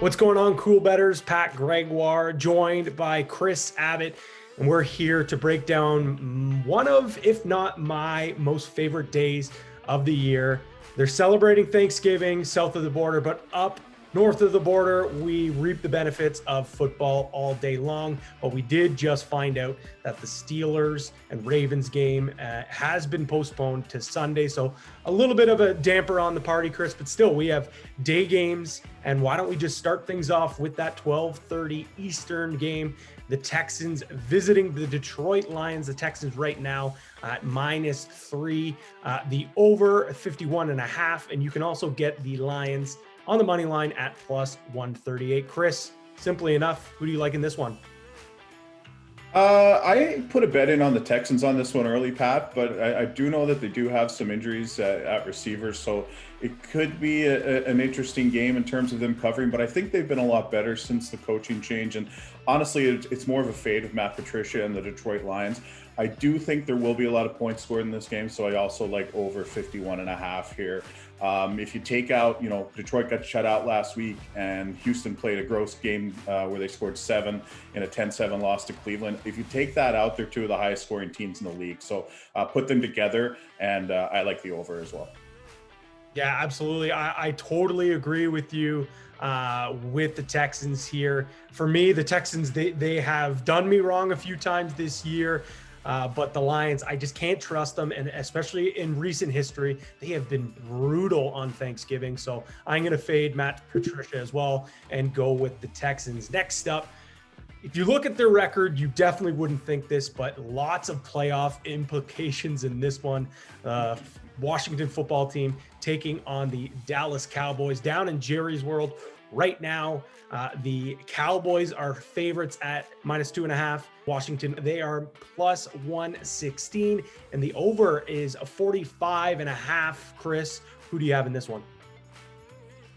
What's going on, cool betters? Pat Gregoire, joined by Kris Abbott, and we're here to break down one of, if not my most favorite days of the year. They're celebrating Thanksgiving south of the border, but up north of the border, we reap the benefits of football all day long. But we did just find out that the Steelers and Ravens game has been postponed to Sunday. So a little bit of a damper on the party, Kris, but still we have day games. And why don't we just start things off with that 12:30 Eastern game? The Texans visiting the Detroit Lions. The Texans right now at -3, the over 51.5. And you can also get the Lions on the money line at +138. Kris, simply enough, who do you like in this one? I put a bet in on the Texans on this one early, Pat, but I do know that they do have some injuries at receivers, so it could be an interesting game in terms of them covering, but I think they've been a lot better since the coaching change, and honestly, it's more of a fade of Matt Patricia and the Detroit Lions. I do think there will be a lot of points scored in this game, so I also like over 51.5 here. If you take out, Detroit got shut out last week and Houston played a gross game where they scored 7 in a 10-7 loss to Cleveland. If you take that out, they're two of the highest scoring teams in the league. So put them together, and I like the over as well. Yeah, absolutely. I totally agree with you with the Texans here. For me, the Texans, they have done me wrong a few times this year. But the Lions, I just can't trust them. And especially in recent history, they have been brutal on Thanksgiving. So I'm going to fade Matt Patricia as well and go with the Texans. Next up, if you look at their record, you definitely wouldn't think this, but lots of playoff implications in this one. Washington football team taking on the Dallas Cowboys down in Jerry's World. Right now, the Cowboys are favorites at -2.5. Washington, they are +116, and the over is a 45.5. Kris, who do you have in this one?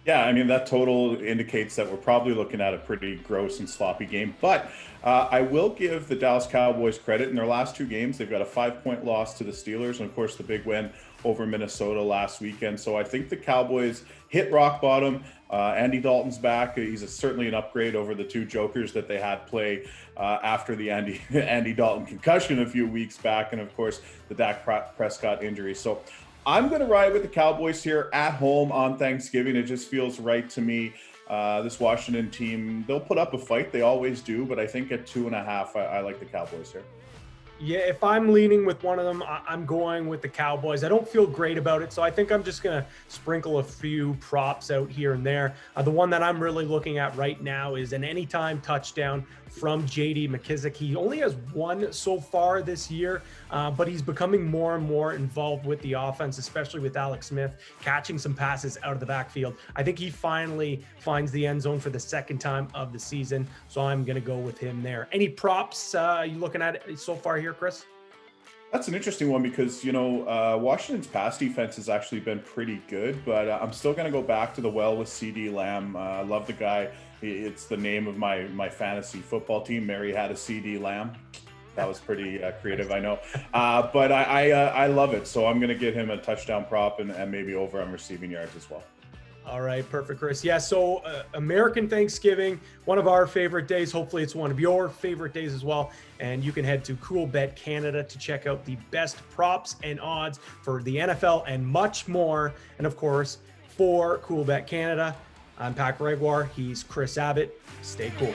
Yeah, I mean, that total indicates that we're probably looking at a pretty gross and sloppy game. But I will give the Dallas Cowboys credit. In their last two games, they've got a 5-point loss to the Steelers, and of course, the big win over Minnesota last weekend. So I think the Cowboys hit rock bottom. Andy Dalton's back. He's certainly an upgrade over the two jokers that they had play after the Andy Dalton concussion a few weeks back, and of course, the Dak Prescott injury. So I'm going to ride with the Cowboys here at home on Thanksgiving. It just feels right to me. This Washington team, they'll put up a fight. They always do, but I think at 2.5, I like the Cowboys here. Yeah, if I'm leaning with one of them, I'm going with the Cowboys. I don't feel great about it, so I think I'm just going to sprinkle a few props out here and there. The one that I'm really looking at right now is an anytime touchdown from J.D. McKissic. He only has one so far this year, but he's becoming more and more involved with the offense, especially with Alex Smith catching some passes out of the backfield. I think he finally finds the end zone for the second time of the season, so I'm going to go with him there. Any props you looking at so far here, Kris? That's an interesting one because, Washington's pass defense has actually been pretty good, but I'm still going to go back to the well with CD Lamb. I love the guy. It's the name of my fantasy football team. Mary had a CD Lamb. That was pretty creative, I know. But I love it. So I'm going to get him a touchdown prop and maybe over on receiving yards as well. All right, perfect, Kris. Yeah, so American Thanksgiving, one of our favorite days. Hopefully it's one of your favorite days as well. And you can head to Cool Bet Canada to check out the best props and odds for the NFL and much more. And of course, for Cool Bet Canada, I'm Pat Gregoire. He's Kris Abbott. Stay cool.